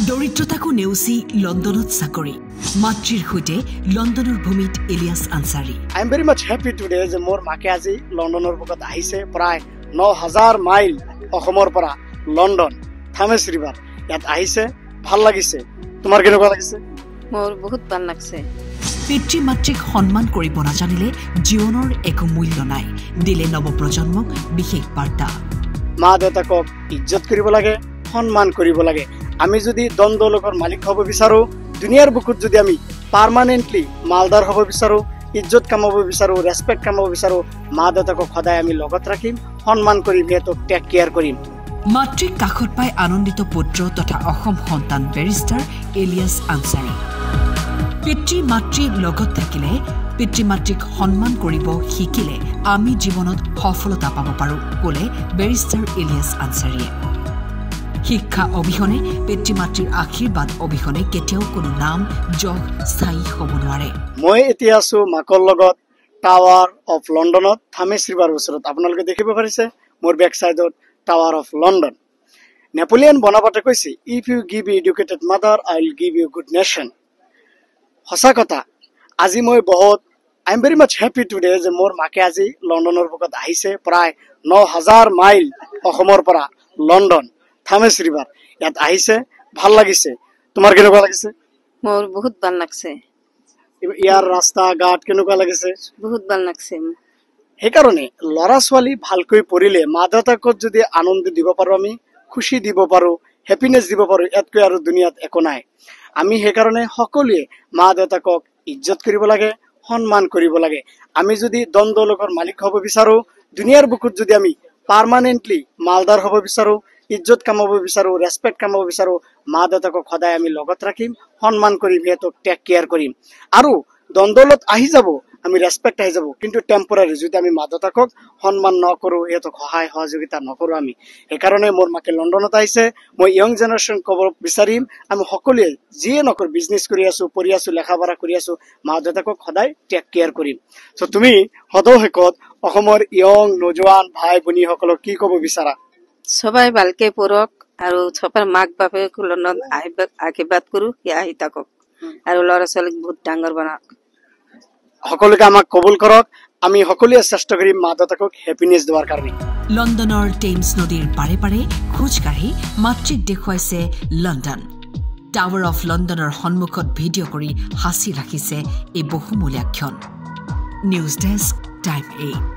দৰিদ্ৰতাকো নেউচি লণ্ডনত চাকৰি মাতৃৰ সৈতে লণ্ডনৰ ভূমিত Iliyas Ansari I am very much happy today যে মোৰ মাকে আজি লণ্ডনৰ বুকত আহিছে প্ৰায় 9000 মাইল অসমৰ পৰা লণ্ডন থামেছ ৰিভাৰ ইয়াত আহিছে ভাল লাগিছে তোমাৰ কেনেকুৱা লাগিছে মোৰ বহুত ভাল লাগছে পিতৃ মাতৃক সন্মান কৰিব নাজানিলে জীৱনৰ একো মূল্য নাই দিলে নৱপ্ৰজন্মক বিশেষ বাৰ্তা মা দেউতাকক ইজ্জত কৰিব লাগে সন্মান কৰিব লাগে আমি যদি দ্বন্দ্বলোকৰ মালিক হ'ব বিচাৰো দুনিয়াৰ বুকুত যদি আমি পাৰ্মানেন্টলি মালদাৰ হ'ব বিচাৰো ইজ্জত কামাব বিচাৰো ৰেসপেক্ট কামাব বিচাৰো মা দেউতাকক সদায় আমি লগত ৰাখিম সন্মান কৰিম হেতক টেক কেয়াৰ কৰিম মাতৃক কাখত পাই আনন্দিত পুত্ৰ তথা অসম সন্তান বেৰিষ্টাৰ ইলিয়াছ আনসাৰী পিতৃ মাতৃৰ লগত থাকিলে পিতৃ মাতৃক সন্মান কৰিব শিকিলে আমি জীৱনত সফলতা পাব পাৰো ক'লে বেৰিষ্টাৰ ইলিয়াছ আনসাৰীয়ে শিক্ষা অবিহনে পিতৃ মাতৃৰ আশীৰ্বাদ অবিহনে কেতিয়াও কোনো নাম জগ স্থায়ী হ'ব নোৱাৰে মই এতিয়া আছো মাকৰ লগত টাৱাৰ অফ লণ্ডনত থামেছ ৰিভাৰ ওচৰত আপোনালোকে দেখিব পাৰিছে মোৰ বেক সাইডত tower of London Napoleon Bonaparte কৈছে if you give educated mother I will give you good nation সঁচা কথা আজি মই বহুত I am very much happy today যে মোৰ মাকে আজি লণ্ডনৰ বুকত আহিছে প্ৰায় 9000 মাইল অসমৰ পৰা লণ্ডন থামেছ ৰিভাৰ ইয়াত আহিছে ভাল লাগিছে তোমাৰ কেনেকুৱা লাগিছে মোৰ বহুত ভাল লাগছে ইয়াৰ ৰাস্তা ঘাট কেনেকুৱা লাগিছে বহুত ভাল লাগছে সেইকাৰণে লৰা ছোৱালী ভালকৈ পঢ়িলে মা দেউতাকক যদি আনন্দ দিব পাৰো আমি খুশি দিব পাৰো হ্যাপিনেস দিব পাৰো ইয়াতকৈ আৰু দুনিয়াত একো নাই আমি সেইকাৰণে সকলোৱে মা দেউতাকক ইজ্জত কৰিব লাগে সন্মান কৰিব লাগে আমি যদি দ্বন্দ্বলোকৰ মালিক হ'ব বিচাৰো দুনিয়াৰ বুকুত যদি আমি পাৰ্মানেন্টলি মালদাৰ হ'ব বিচাৰো ইজ্জত কামাব বিচাৰো ৰেসপেক্ট কামাব বিচাৰো মা দেউতাকক সদায় আমি লগত ৰাখিম সন্মান কৰিম হেতক টেক কেয়াৰ কৰিম আৰু দ্বন্দ্বলত আহি যাব আমি ৰেসপেক্ট আহি যাব কিন্তু টেম্পৰাৰি যদি আমি মা দেউতাকক সন্মান নকৰো হেতক সহায় সহযোগিতা নকৰো আমি সেইকাৰণে মোৰ মাকে লণ্ডনত আহিছে মই ইয়ং জেনাৰেশ্যন ক'ব বিচাৰিম আমি সকলোৱে যিয়ে নকৰ বিজনেছ কৰি আছো পঢ়ি আছো লেখা পঢ়া কৰি আছো মা দেউতাকক সদায় টেক কেয়াৰ কৰিম সো তুমি সদৌশেষত অসমৰ ইয়ং নজোৱান ভাই ভনীসকলক কি ক'ব বিচাৰা সবাই ভালকে পঢ়ক আৰু সবাৰ মাক বাপেক লণ্ডন আশীৰ্বাদ কৰো আহি থাকক আৰু ল'ৰা ছোৱালীক বহুত ডাঙৰ বনাওক সকলোকে আমাক কবুল কৰক আমি সকলোৱে চেষ্টা কৰিম মা দেউতাকক হ্যাপিনেস দেৱাৰ কাৰণে লণ্ডনৰ টেমছ নদীৰ পাৰে পাৰে খোজকাঢ়ি মাতৃক দেখুৱাইছে লণ্ডন টাৱাৰ অফ লণ্ডনৰ সন্মুখত ভিডিঅ' কৰি হাঁচি ৰাখিছে এই বহুমূলীয়া ক্ষণ নিউজ ডেস্ক টাইম 8